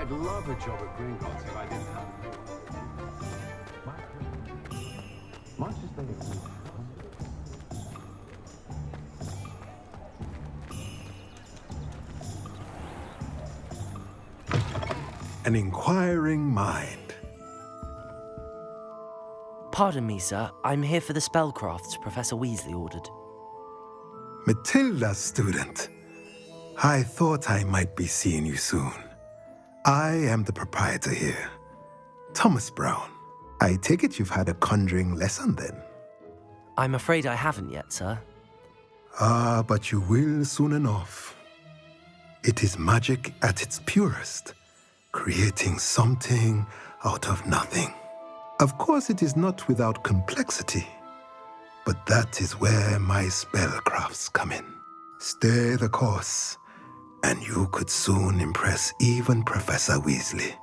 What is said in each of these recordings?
I'd love a job at Gringotts if I didn't have... Much as they exist. An inquiring mind. Pardon me, sir. I'm here for the spellcrafts Professor Weasley ordered. Matilda's student. I thought I might be seeing you soon. I am the proprietor here, Thomas Brown. I take it you've had a conjuring lesson then? I'm afraid I haven't yet, sir. Ah, but you will soon enough. It is magic at its purest, creating something out of nothing. Of course, it is not without complexity, but that is where my spellcrafts come in. Stay the course, and you could soon impress even Professor Weasley.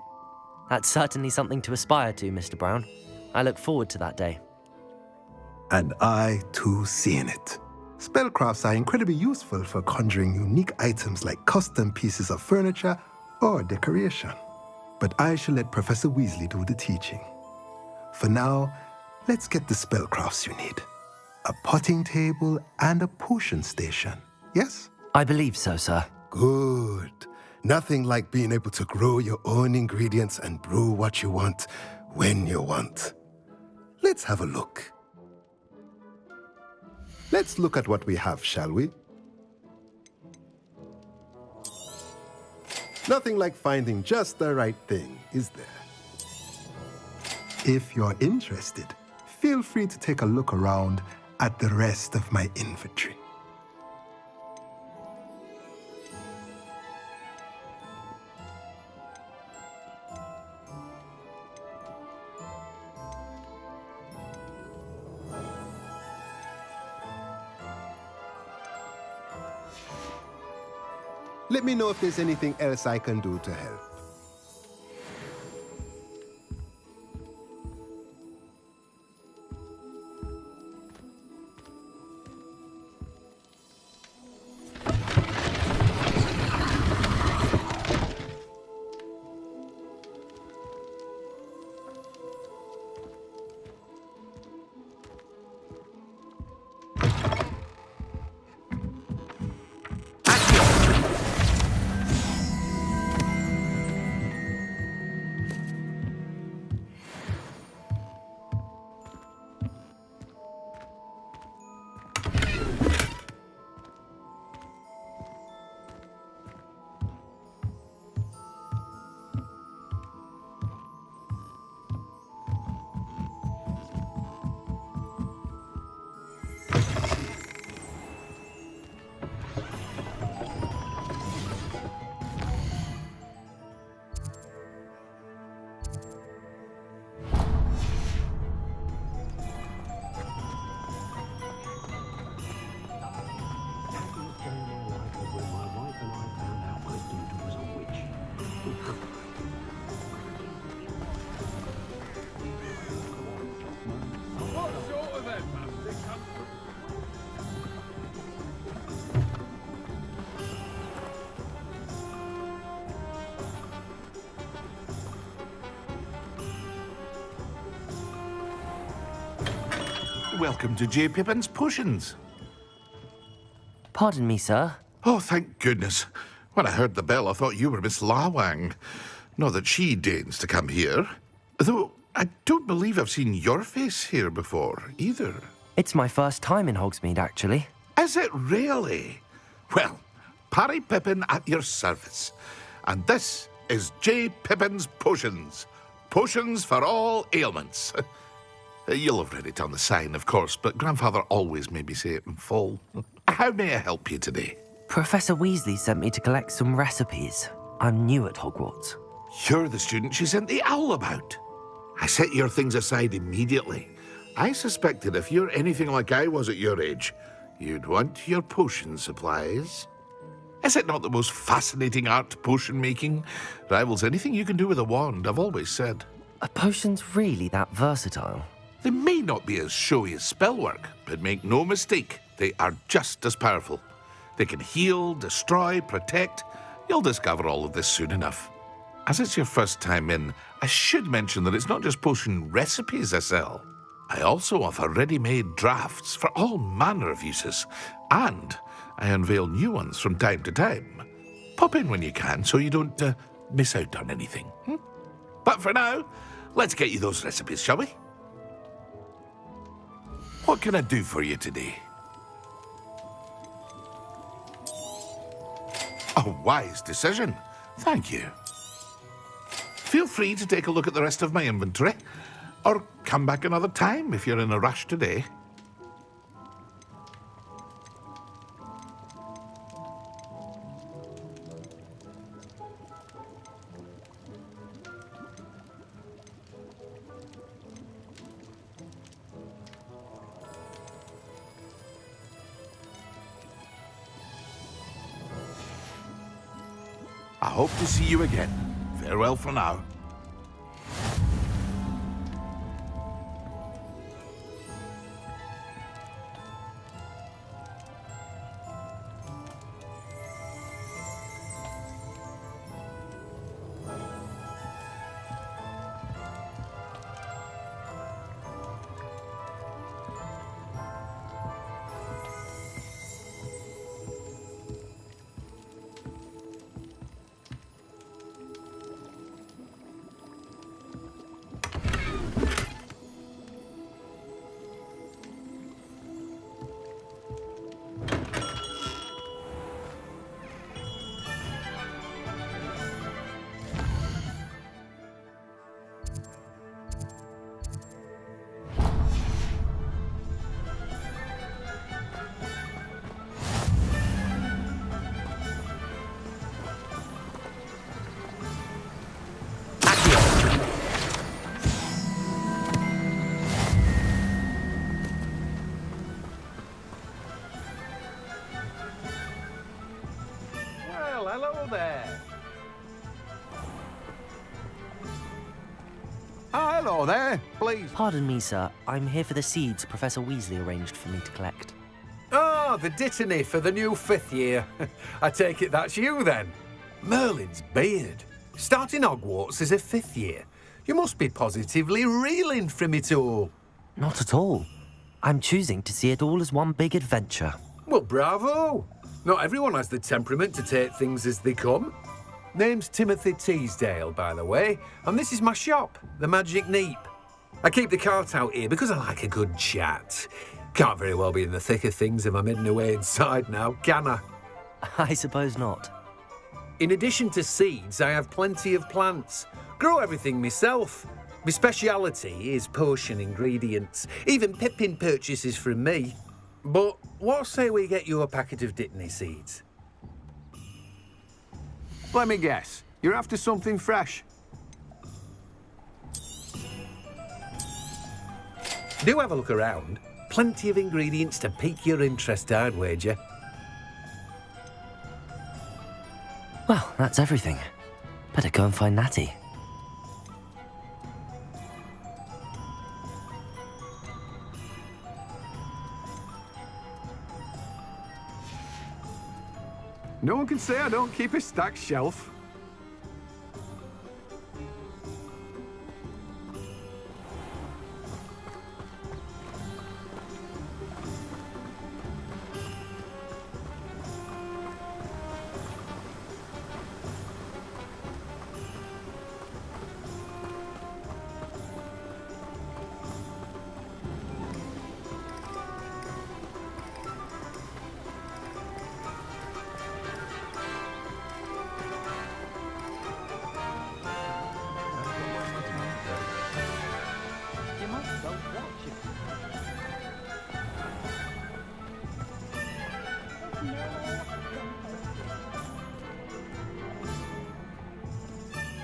That's certainly something to aspire to, Mr. Brown. I look forward to that day. And I, too, seeing it. Spellcrafts are incredibly useful for conjuring unique items like custom pieces of furniture or decoration. But I shall let Professor Weasley do the teaching. For now, let's get the spellcrafts you need. A potting table and a potion station, yes? I believe so, sir. Good. Nothing like being able to grow your own ingredients and brew what you want when you want. Let's have a look. Let's look at what we have, shall we? Nothing like finding just the right thing, is there? If you're interested, feel free to take a look around at the rest of my inventory. Let me know if there's anything else I can do to help. Welcome to J. Pippin's Potions. Pardon me, sir. Oh, thank goodness. When I heard the bell, I thought you were Miss Lawang. Not that she deigns to come here. Though, I don't believe I've seen your face here before, either. It's my first time in Hogsmeade, actually. Is it really? Well, Parry Pippin at your service. And this is J. Pippin's Potions. Potions for all ailments. You'll have read it on the sign, of course, but Grandfather always made me say it in full. How may I help you today? Professor Weasley sent me to collect some recipes. I'm new at Hogwarts. You're the student she sent the owl about. I set your things aside immediately. I suspected if you're anything like I was at your age, you'd want your potion supplies. Is it not the most fascinating art, potion making? Rivals anything you can do with a wand, I've always said. Are potions really that versatile? They may not be as showy as spellwork, but make no mistake, they are just as powerful. They can heal, destroy, protect. You'll discover all of this soon enough. As it's your first time in, I should mention that it's not just potion recipes I sell. I also offer ready-made drafts for all manner of uses, and I unveil new ones from time to time. Pop in when you can so you don't miss out on anything. But for now, let's get you those recipes, shall we? What can I do for you today? A wise decision. Thank you. Feel free to take a look at the rest of my inventory, or come back another time if you're in a rush today. I hope to see you again. Farewell for now. Hello there. Hello there. Please. Pardon me, sir. I'm here for the seeds Professor Weasley arranged for me to collect. Ah, the dittany for the new 5th year. I take it that's you, then. Merlin's beard. Starting Hogwarts as a 5th year. You must be positively reeling from it all. Not at all. I'm choosing to see it all as one big adventure. Well, bravo. Not everyone has the temperament to take things as they come. Name's Timothy Teasdale, by the way, and this is my shop, the Magic Neep. I keep the cart out here because I like a good chat. Can't very well be in the thick of things if I'm hidden away inside now, can I? I suppose not. In addition to seeds, I have plenty of plants. Grow everything myself. My speciality is potion ingredients. Even Pippin purchases from me. But what say we get you a packet of Dittany seeds? Let me guess. You're after something fresh. Do have a look around. Plenty of ingredients to pique your interest, I'd wager. Well, that's everything. Better go and find Natty. No one can say I don't keep a stacked shelf.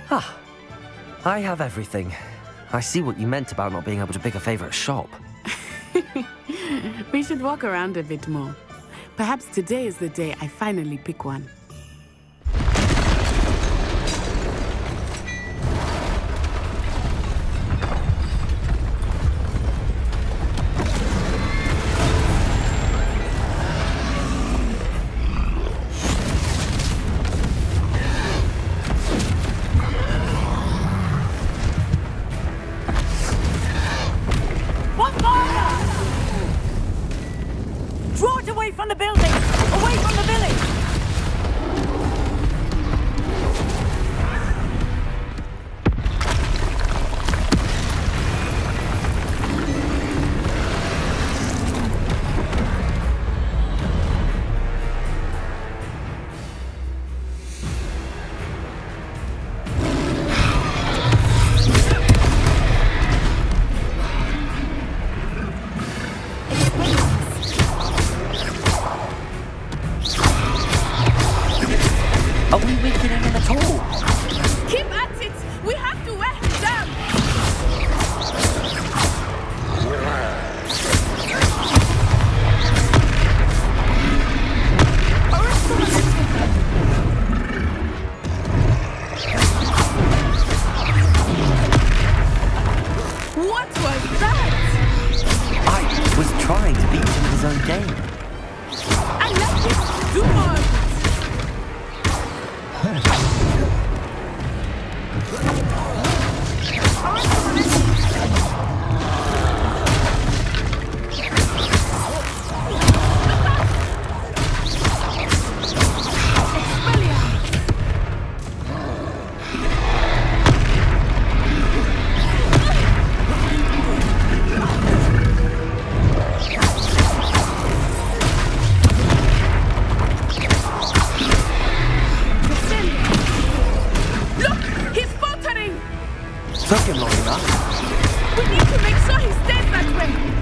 Ah, I have everything. I see what you meant about not being able to pick a favourite shop. We should walk around a bit more. Perhaps today is the day I finally pick one. Took him long enough. We need to make sure he stays that way.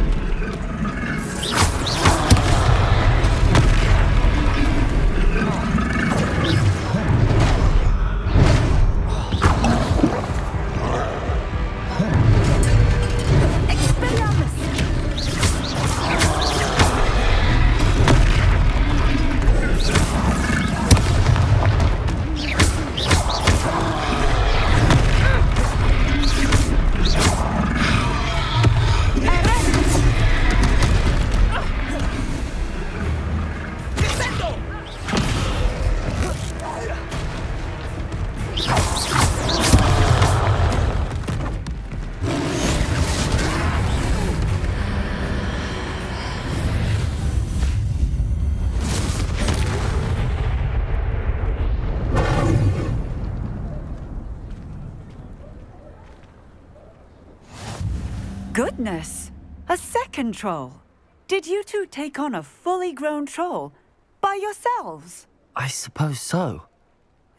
Goodness! A second troll. Did you two take on a fully grown troll by yourselves? I suppose so.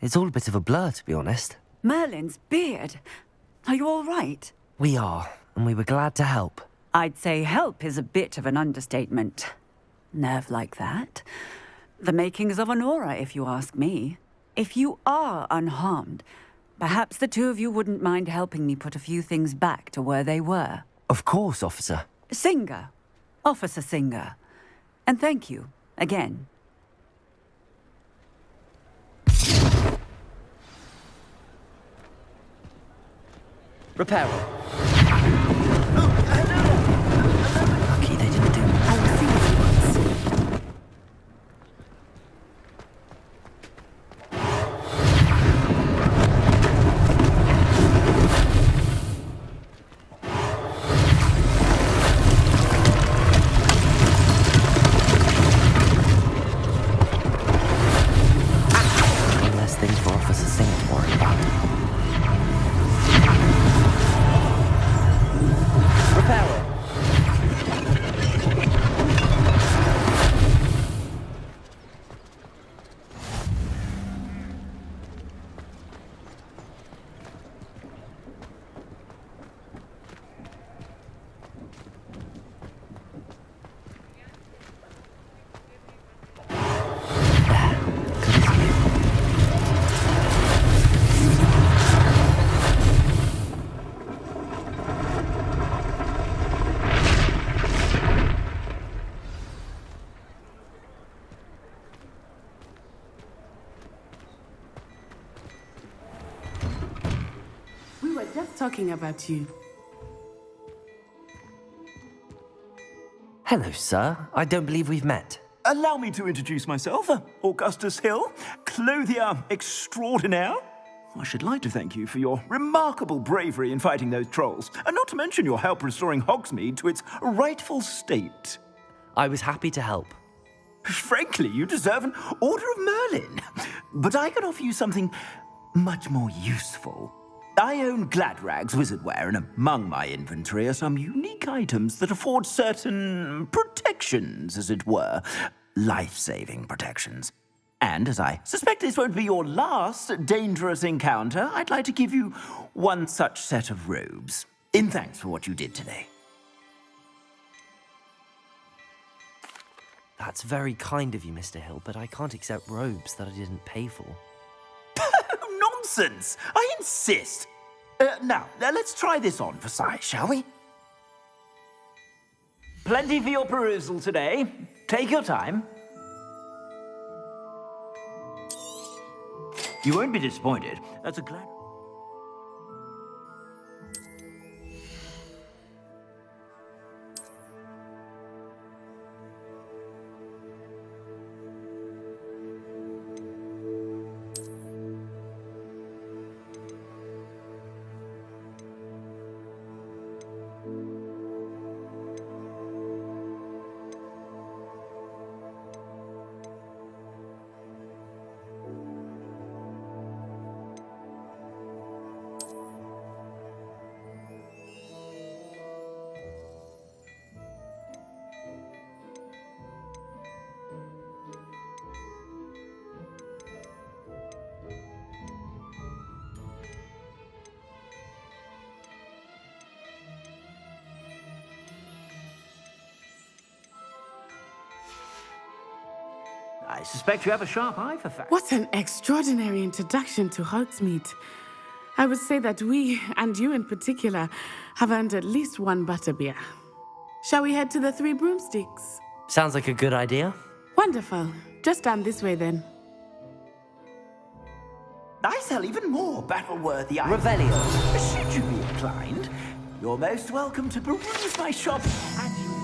It's all a bit of a blur, to be honest. Merlin's beard. Are you all right? We are, and we were glad to help. I'd say help is a bit of an understatement. Nerve like that. The makings of an aura, if you ask me. If you are unharmed, perhaps the two of you wouldn't mind helping me put a few things back to where they were. Of course, officer. Singer. Officer Singer. And thank you, again. Repairer. Lucky they didn't do much. I will see if he wants. One less thing for Officer Singer to worry about. Repairer. We were just talking about you. Hello, sir. I don't believe we've met. Allow me to introduce myself, Augustus Hill, clothier extraordinaire. I should like to thank you for your remarkable bravery in fighting those trolls, and not to mention your help restoring Hogsmeade to its rightful state. I was happy to help. Frankly, you deserve an Order of Merlin. But I can offer you something much more useful. I own Gladrag's wizardware, and among my inventory are some unique items that afford certain protections, as it were. Life-saving protections. And as I suspect this won't be your last dangerous encounter, I'd like to give you one such set of robes, in thanks for what you did today. That's very kind of you, Mr. Hill, but I can't accept robes that I didn't pay for. Nonsense! I insist! Now, let's try this on for size, shall we? Plenty for your perusal today. Take your time. You won't be disappointed. That's a glad... I suspect you have a sharp eye for facts. What an extraordinary introduction to Hogsmeade. I would say that we, and you in particular, have earned at least one butterbeer. Shall we head to the Three Broomsticks? Sounds like a good idea. Wonderful. Just down this way then. I sell even more battle-worthy items. Revelio. Should you be inclined, you're most welcome to peruse my shop at your...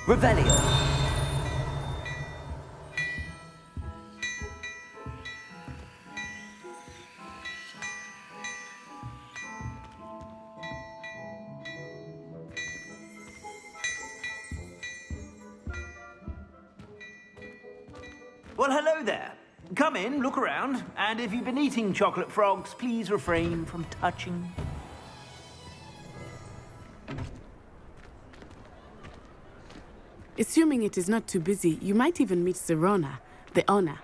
Revelio. Well, hello there. Come in, look around, and if you've been eating chocolate frogs, please refrain from touching. Assuming it is not too busy, you might even meet Serona, the owner.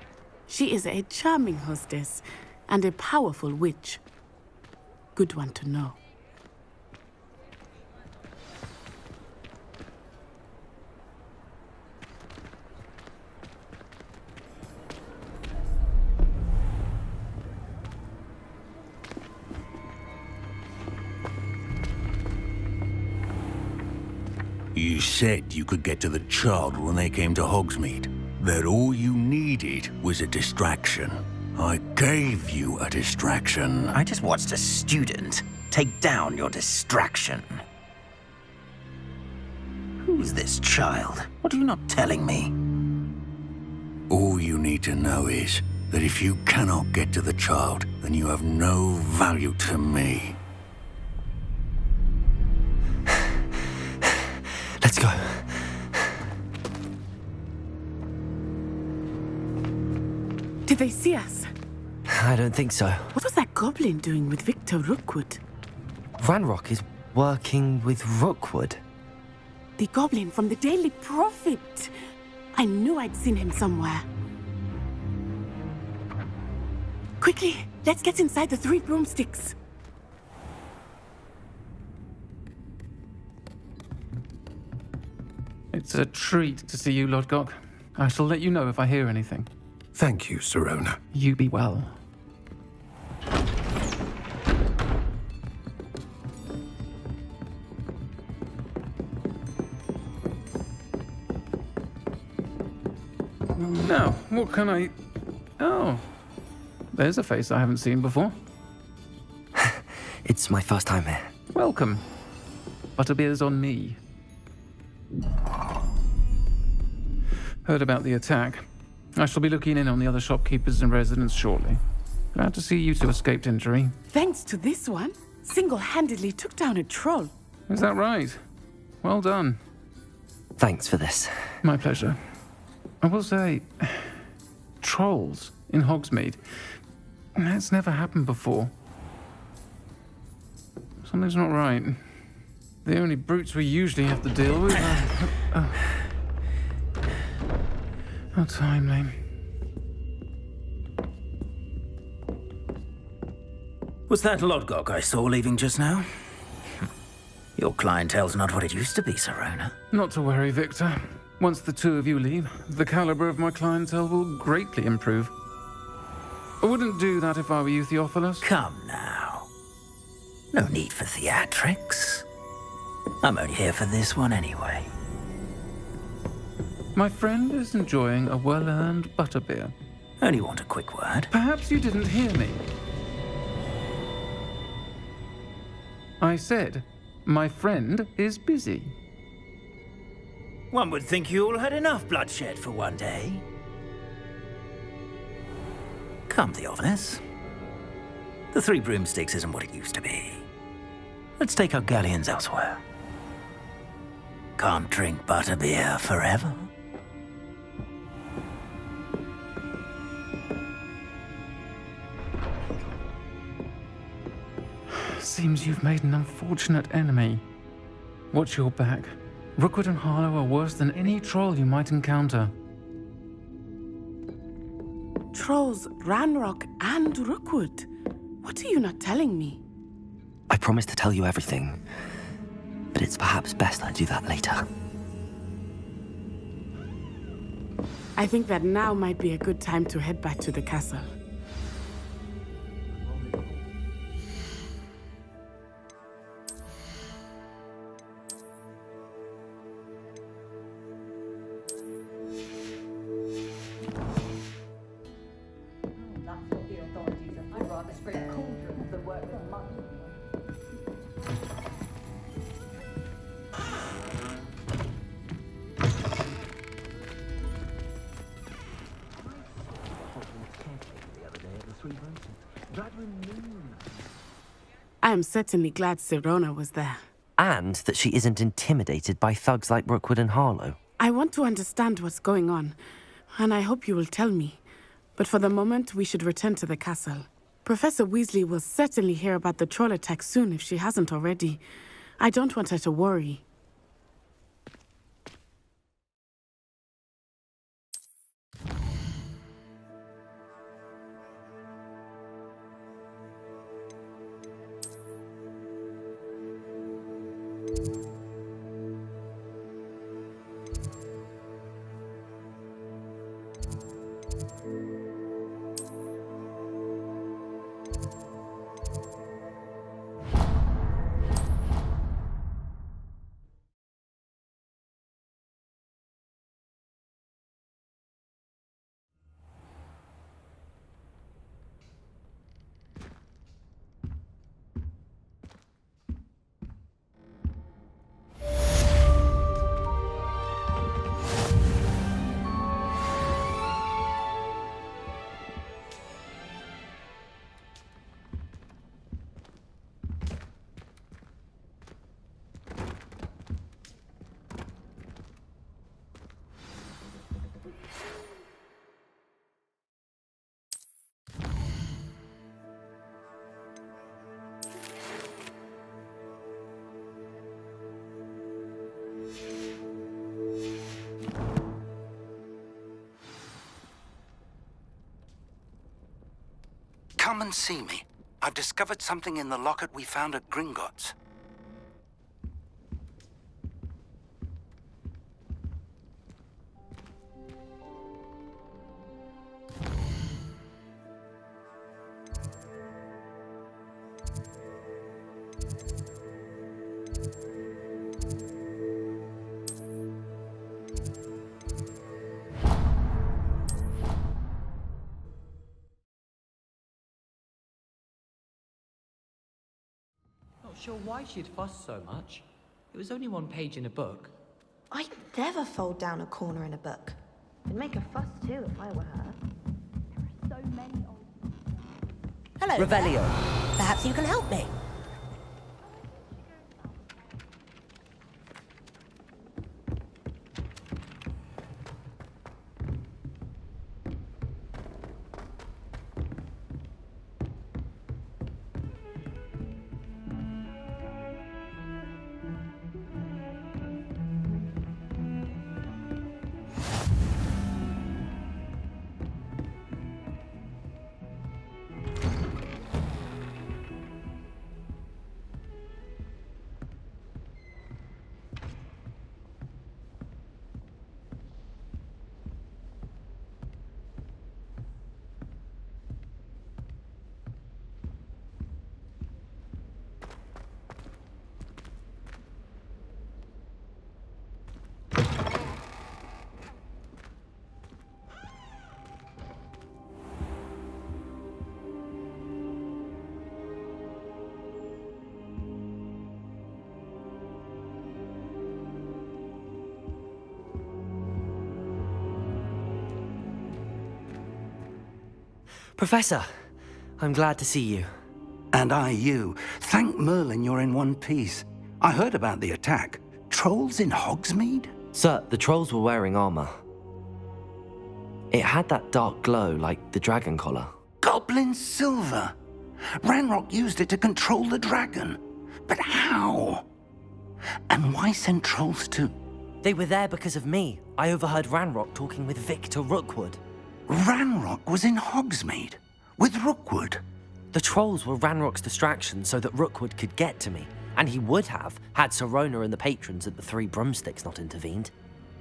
She is a charming hostess and a powerful witch. Good one to know. You said you could get to the child when they came to Hogsmeade. That all you needed was a distraction. I gave you a distraction. I just watched a student take down your distraction. Who's this child? What are you not telling me? All you need to know is that if you cannot get to the child, then you have no value to me. Let's go. they see us? I don't think so. What was that goblin doing with Victor Rookwood? Ranrock is working with Rookwood. The goblin from the Daily Prophet. I knew I'd seen him somewhere. Quickly, let's get inside the three broomsticks. It's a treat to see you, Lodgok. I shall let you know if I hear anything. Thank you, Sirona. You be well. Now, what can I... Oh, there's a face I haven't seen before. It's my first time here. Welcome. Butterbeer's on me. Heard about the attack. I shall be looking in on the other shopkeepers and residents shortly. Glad to see you two escaped injury. Thanks to this one, single-handedly took down a troll. Is that right? Well done. Thanks for this. My pleasure. I will say, trolls in Hogsmeade. That's never happened before. Something's not right. The only brutes we usually have to deal with are... How timely. Was that Lodgok I saw leaving just now? Your clientele's not what it used to be, Sirona. Not to worry, Victor. Once the two of you leave, the caliber of my clientele will greatly improve. I wouldn't do that if I were you, Theophilus. Come now. No need for theatrics. I'm only here for this one anyway. My friend is enjoying a well-earned butterbeer. Only want a quick word. Perhaps you didn't hear me. I said, my friend is busy. One would think you all had enough bloodshed for one day. Come, Theophilus. The Three Broomsticks isn't what it used to be. Let's take our galleons elsewhere. Can't drink butterbeer forever. Seems you've made an unfortunate enemy. Watch your back. Rookwood and Harlow are worse than any troll you might encounter. Trolls, Ranrock, and Rookwood. What are you not telling me? I promise to tell you everything, but it's perhaps best I do that later. I think that now might be a good time to head back to the castle. I am certainly glad Sirona was there. And that she isn't intimidated by thugs like Rookwood and Harlow. I want to understand what's going on, and I hope you will tell me. But for the moment, we should return to the castle. Professor Weasley will certainly hear about the troll attack soon if she hasn't already. I don't want her to worry. Come and see me. I've discovered something in the locket we found at Gringotts. Not sure why she'd fuss so much. It was only one page in a book. I'd never fold down a corner in a book. I'd make a fuss too if I were her. There are so many old... Hello. Revelio. There. Perhaps you can help me. Professor, I'm glad to see you. And I you. Thank Merlin you're in one piece. I heard about the attack. Trolls in Hogsmeade? Sir, the trolls were wearing armor. It had that dark glow like the dragon collar. Goblin silver! Ranrock used it to control the dragon. But how? And why send trolls to... They were there because of me. I overheard Ranrock talking with Victor Rookwood. Ranrock was in Hogsmeade? With Rookwood? The trolls were Ranrock's distraction so that Rookwood could get to me. And he would have, had Sirona and the patrons at the Three Broomsticks not intervened.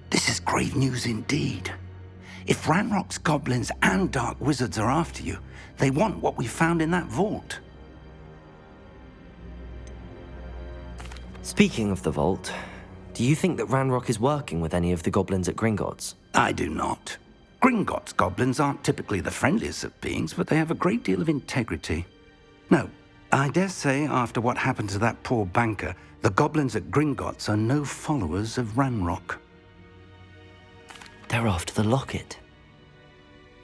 This is grave news indeed. If Ranrock's goblins and dark wizards are after you, they want what we found in that vault. Speaking of the vault, do you think that Ranrock is working with any of the goblins at Gringotts? I do not. Gringotts goblins aren't typically the friendliest of beings, but they have a great deal of integrity. No, I dare say after what happened to that poor banker, the goblins at Gringotts are no followers of Ranrock. They're after the locket.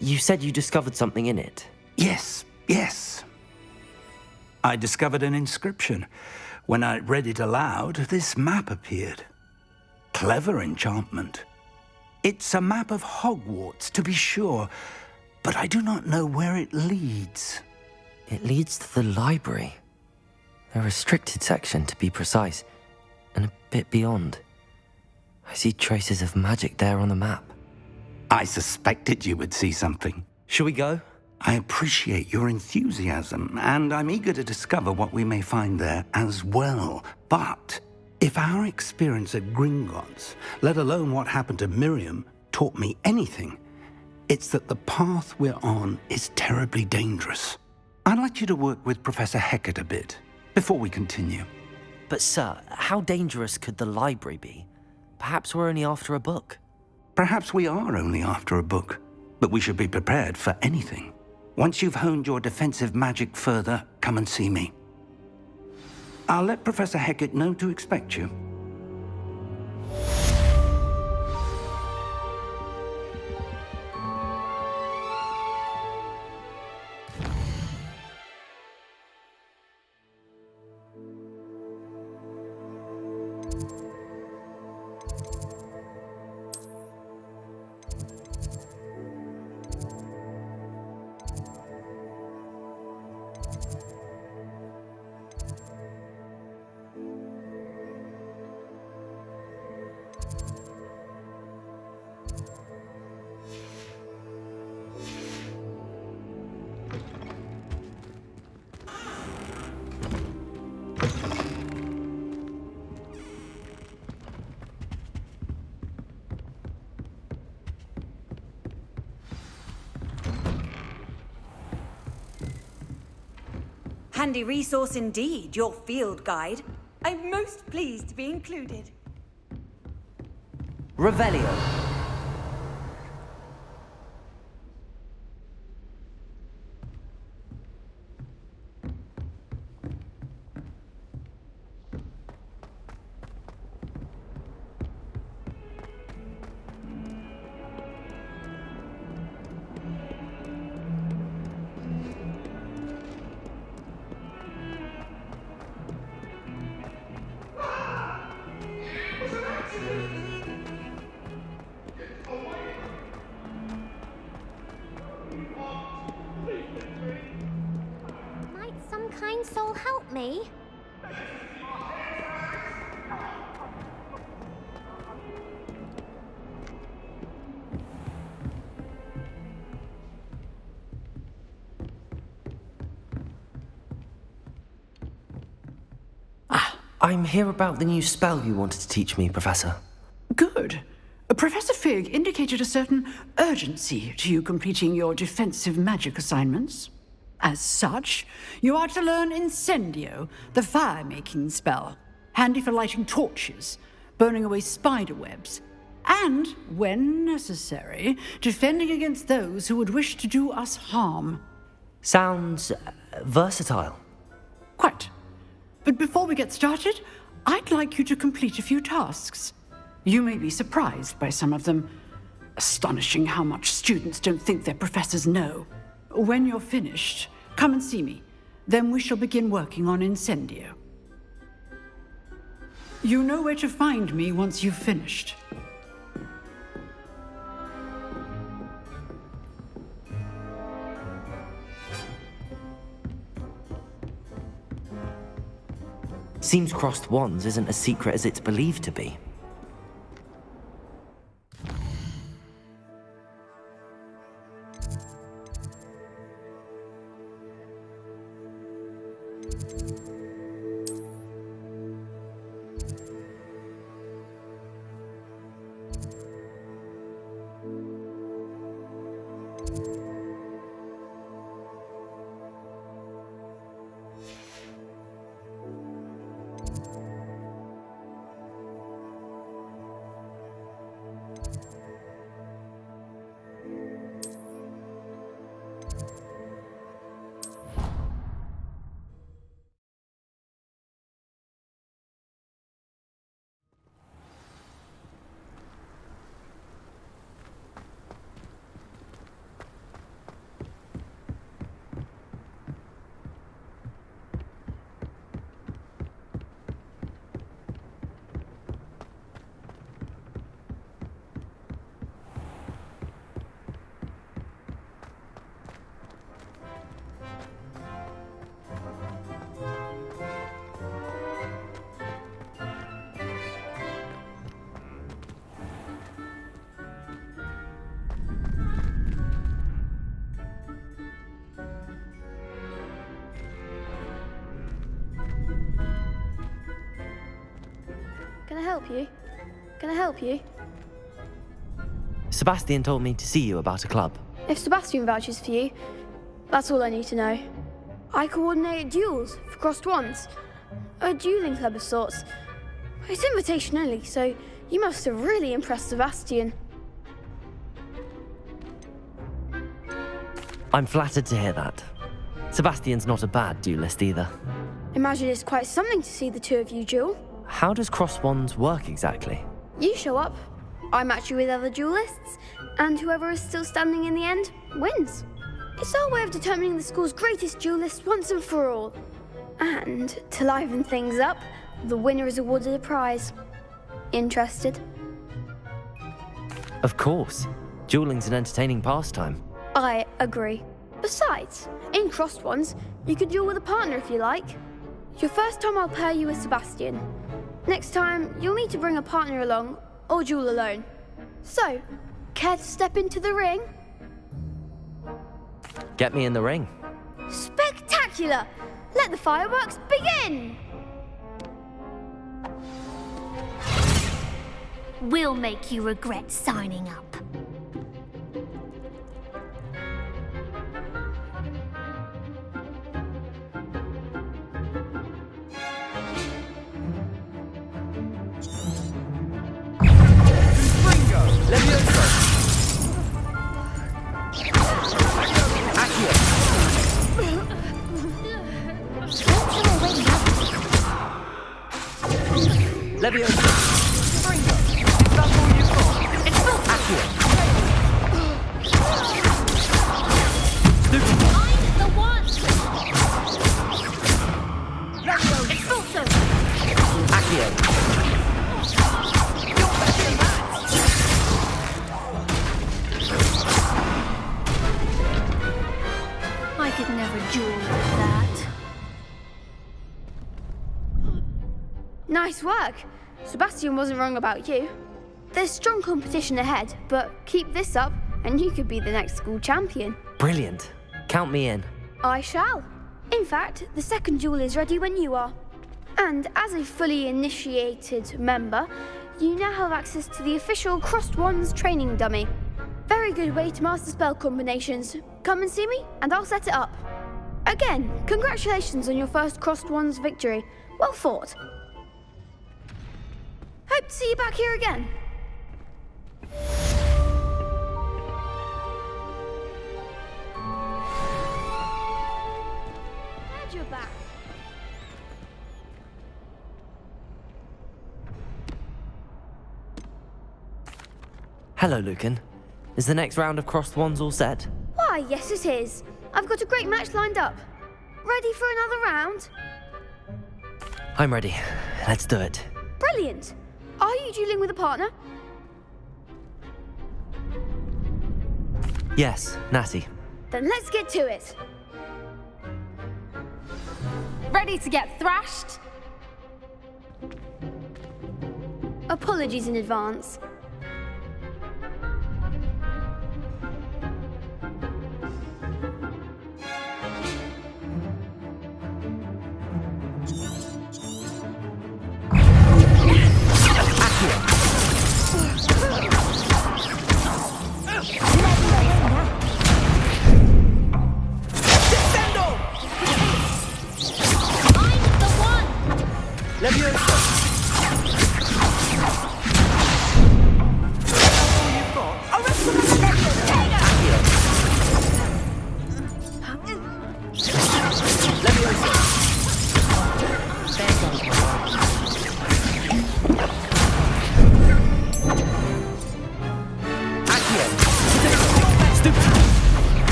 You said you discovered something in it. Yes. I discovered an inscription. When I read it aloud, this map appeared. Clever enchantment. It's a map of Hogwarts, to be sure, but I do not know where it leads. It leads to the library. A restricted section, to be precise, and a bit beyond. I see traces of magic there on the map. I suspected you would see something. Shall we go? I appreciate your enthusiasm, and I'm eager to discover what we may find there as well. But if our experience at Gringotts, let alone what happened to Miriam, taught me anything, it's that the path we're on is terribly dangerous. I'd like you to work with Professor Hecat a bit before we continue. But sir, how dangerous could the library be? Perhaps we're only after a book. Perhaps we are only after a book, but we should be prepared for anything. Once you've honed your defensive magic further, come and see me. I'll let Professor Hecat know to expect you. handy resource indeed, your field guide. I'm most pleased to be included. Revelio. Might some kind soul help me? I'm here about the new spell you wanted to teach me, Professor. Good. Professor Fig indicated a certain urgency to you completing your defensive magic assignments. As such, you are to learn Incendio, the fire-making spell, handy for lighting torches, burning away spider webs, and, when necessary, defending against those who would wish to do us harm. Sounds versatile. Quite. But before we get started, I'd like you to complete a few tasks. You may be surprised by some of them. Astonishing how much students don't think their professors know. When you're finished, come and see me. Then we shall begin working on Incendio. You know where to find me once you've finished. Seems crossed wands isn't as secret as it's believed to be. Can I help you? Can I help you? Sebastian told me to see you about a club. If Sebastian vouches for you, that's all I need to know. I coordinate duels for crossed wands. A dueling club of sorts. It's invitation only, so you must have really impressed Sebastian. I'm flattered to hear that. Sebastian's not a bad duelist either. Imagine it's quite something to see the two of you duel. How does cross wands work exactly? You show up, I match you with other duelists, and whoever is still standing in the end wins. It's our way of determining the school's greatest duelist once and for all. And to liven things up, the winner is awarded a prize. Interested? Of course. Dueling's an entertaining pastime. I agree. Besides, in crossed ones, you could duel with a partner if you like. Your first time I'll pair you with Sebastian. Next time, you'll need to bring a partner along, or duel alone. So, care to step into the ring? Get me in the ring. Spectacular! Let the fireworks begin! We'll make you regret signing up. Leviosa! Ringo, is that all you've got? It's not accurate! I'm the one! Leviosa! It's also... Accio! You're better than that! I could never duel like that. Nice work. Sebastian wasn't wrong about you. There's strong competition ahead, but keep this up and you could be the next school champion. Brilliant. Count me in. I shall. In fact, the second duel is ready when you are. And as a fully initiated member, you now have access to the official Crossed Wands training dummy. Very good way to master spell combinations. Come and see me, and I'll set it up. Again, congratulations on your first Crossed Wands victory. Well fought. Hope to see you back here again. Glad you're back. Hello, Lucan. Is the next round of Crossed Wands all set? Why, yes it is. I've got a great match lined up. Ready for another round? I'm ready. Let's do it. Brilliant. Are you dueling with a partner? Yes, Natty. Then let's get to it. Ready to get thrashed? Apologies in advance.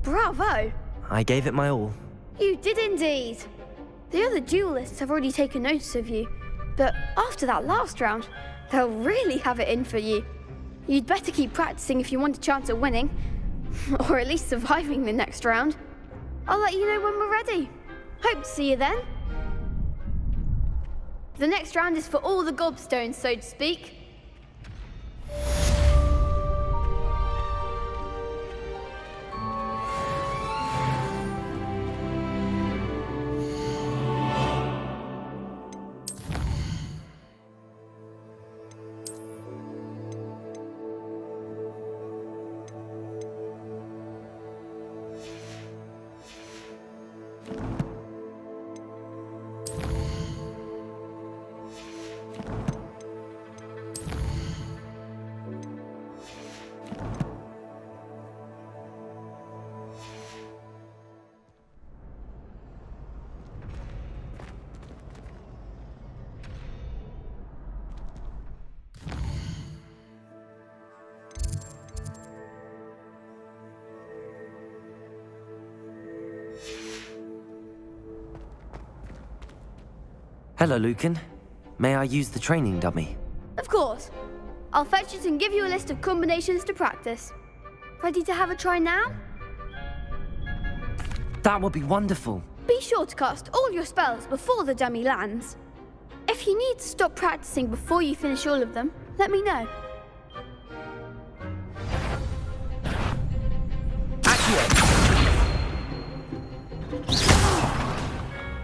Bravo! I gave it my all. You did indeed. The other duelists have already taken notice of you, but after that last round, they'll really have it in for you. You'd better keep practicing if you want a chance at winning, or at least surviving the next round. I'll let you know when we're ready. Hope to see you then. The next round is for all the gobstones, so to speak. Hello, Lucan. May I use the training dummy? Of course. I'll fetch it and give you a list of combinations to practice. Ready to have a try now? That would be wonderful. Be sure to cast all your spells before the dummy lands. If you need to stop practicing before you finish all of them, let me know.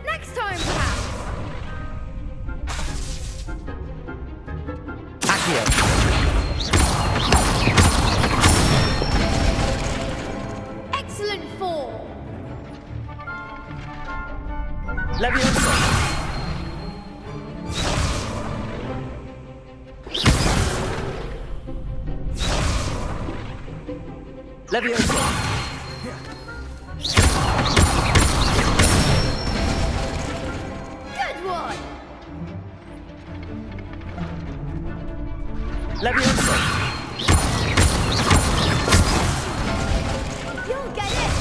Next time, perhaps. Excellent form. Good one. You'll get it.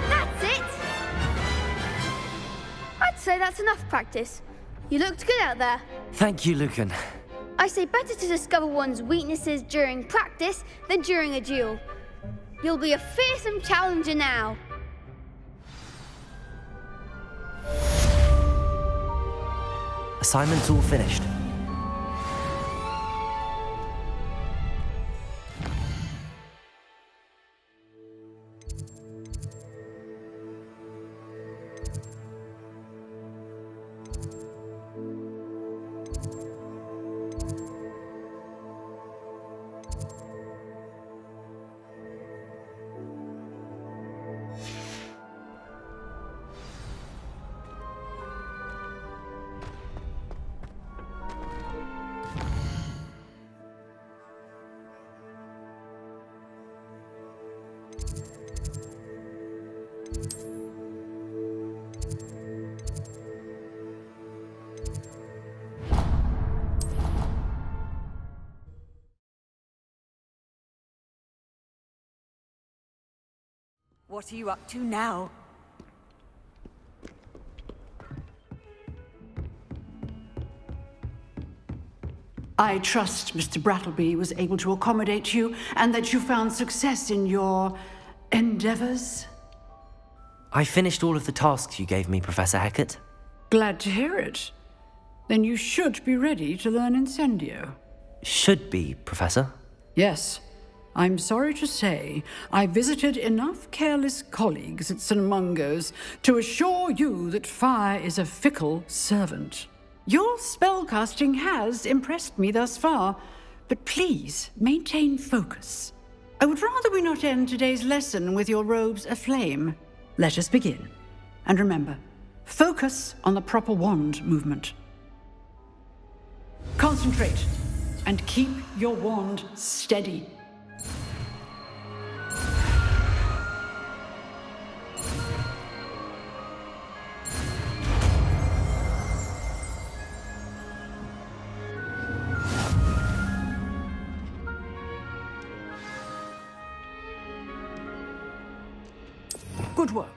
That's it. I'd say that's enough practice. You looked good out there. Thank you, Lucan. I say better to discover one's weaknesses during practice than during a duel. You'll be a fearsome challenger now. Assignment's all finished. What are you up to now? I trust Mr. Brattleby was able to accommodate you and that you found success in your endeavors. I finished all of the tasks you gave me, Professor Hecat. Glad to hear it. Then you should be ready to learn Incendio. Should be, Professor. Yes. I'm sorry to say, I visited enough careless colleagues at St. Mungo's to assure you that fire is a fickle servant. Your spellcasting has impressed me thus far, but please maintain focus. I would rather we not end today's lesson with your robes aflame. Let us begin. And remember, focus on the proper wand movement. Concentrate and keep your wand steady. Good work.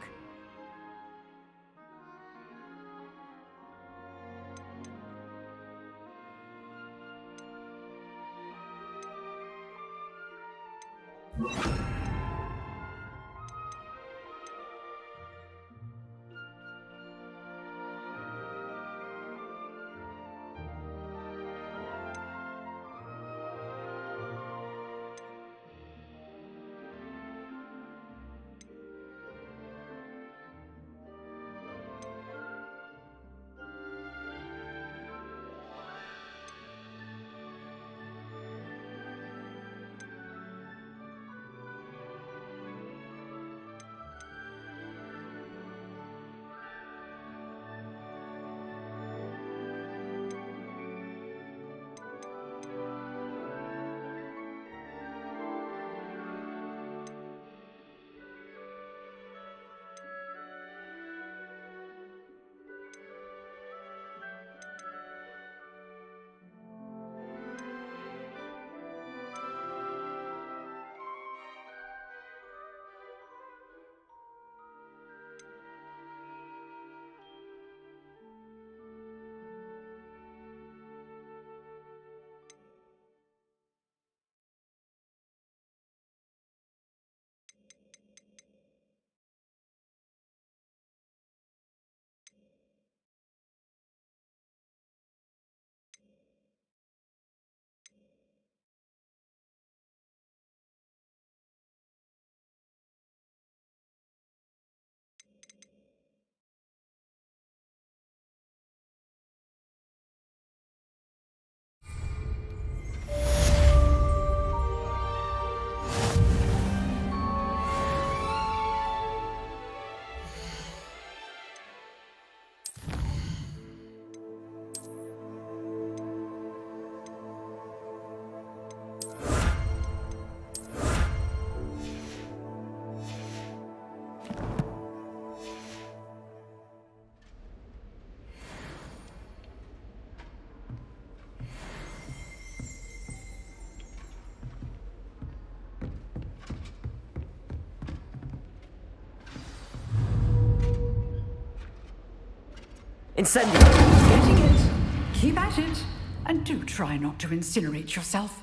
Incendio! Getting it. Keep at it. And do try not to incinerate yourself.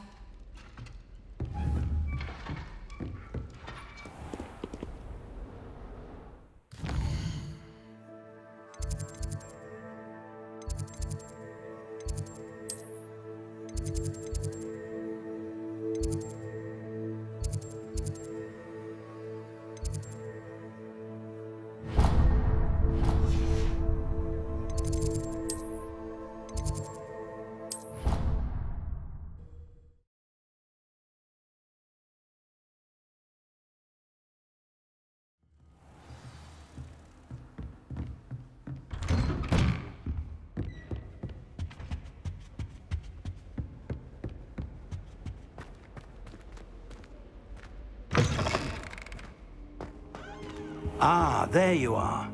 Ah, there you are.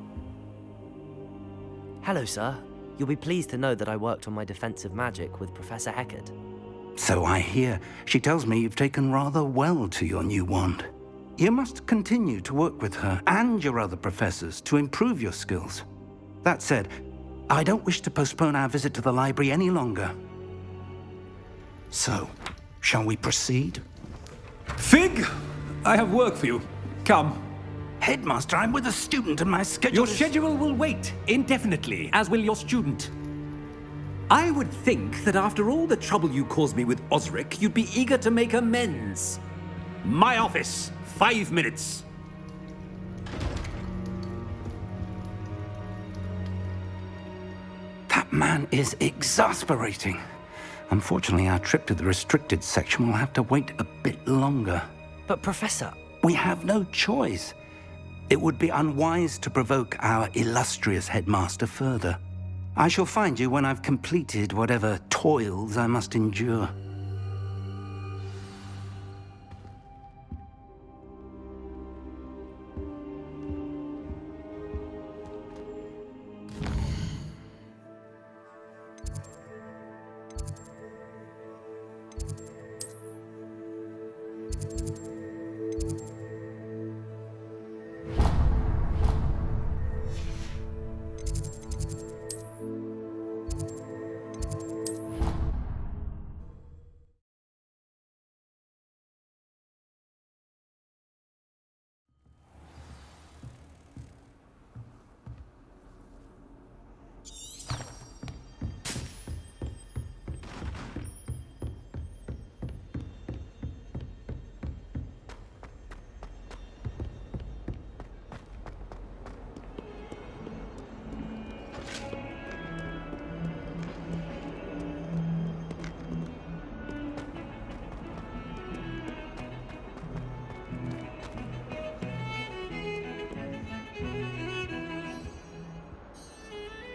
Hello, sir. You'll be pleased to know that I worked on my defensive magic with Professor Heckard. So I hear. She tells me you've taken rather well to your new wand. You must continue to work with her and your other professors to improve your skills. That said, I don't wish to postpone our visit to the library any longer. So, shall we proceed? Fig! I have work for you. Come. Headmaster, I'm with a student and my schedule Your schedule will wait indefinitely, as will your student. I would think that after all the trouble you caused me with Osric, you'd be eager to make amends. My office, 5 minutes. That man is exasperating. Unfortunately, our trip to the restricted section will have to wait a bit longer. But, Professor... We have no choice. It would be unwise to provoke our illustrious headmaster further. I shall find you when I've completed whatever toils I must endure.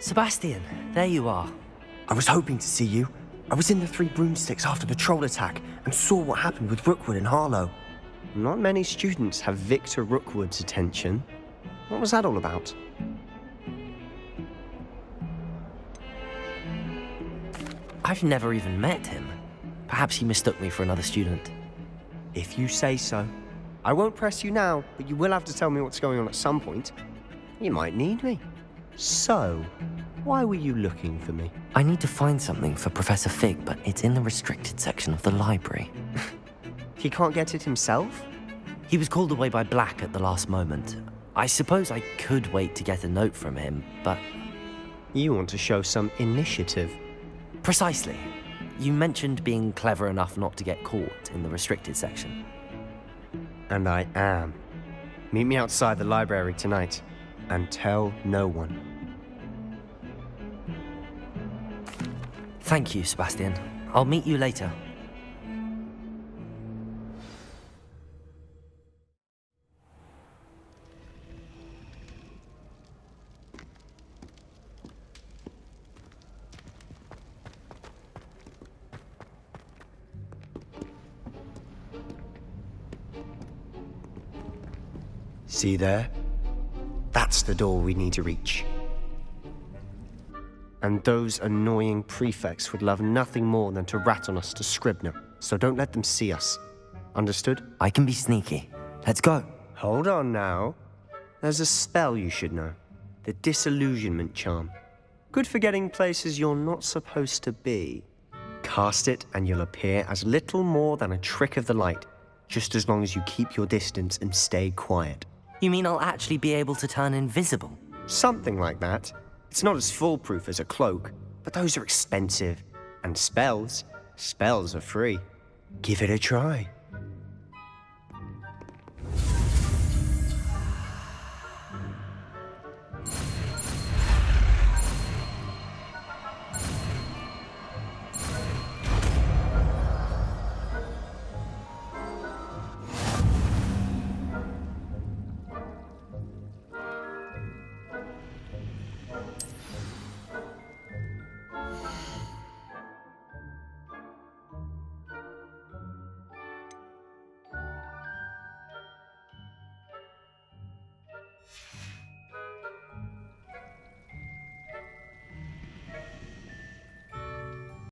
Sebastian, there you are. I was hoping to see you. I was in the Three Broomsticks after the troll attack and saw what happened with Rookwood and Harlow. Not many students have Victor Rookwood's attention. What was that all about? I've never even met him. Perhaps he mistook me for another student. If you say so. I won't press you now, but you will have to tell me what's going on at some point. You might need me. So, why were you looking for me? I need to find something for Professor Fig, but it's in the restricted section of the library. He can't get it himself? He was called away by Black at the last moment. I suppose I could wait to get a note from him, but... You want to show some initiative. Precisely. You mentioned being clever enough not to get caught in the restricted section. And I am. Meet me outside the library tonight, and tell no one. Thank you, Sebastian. I'll meet you later. See there? That's the door we need to reach. And those annoying prefects would love nothing more than to rat on us to Scribner, so don't let them see us. Understood? I can be sneaky. Let's go. Hold on now. There's a spell you should know. The Disillusionment Charm. Good for getting places you're not supposed to be. Cast it and you'll appear as little more than a trick of the light, just as long as you keep your distance and stay quiet. You mean I'll actually be able to turn invisible? Something like that. It's not as foolproof as a cloak, but those are expensive. And spells are free. Give it a try.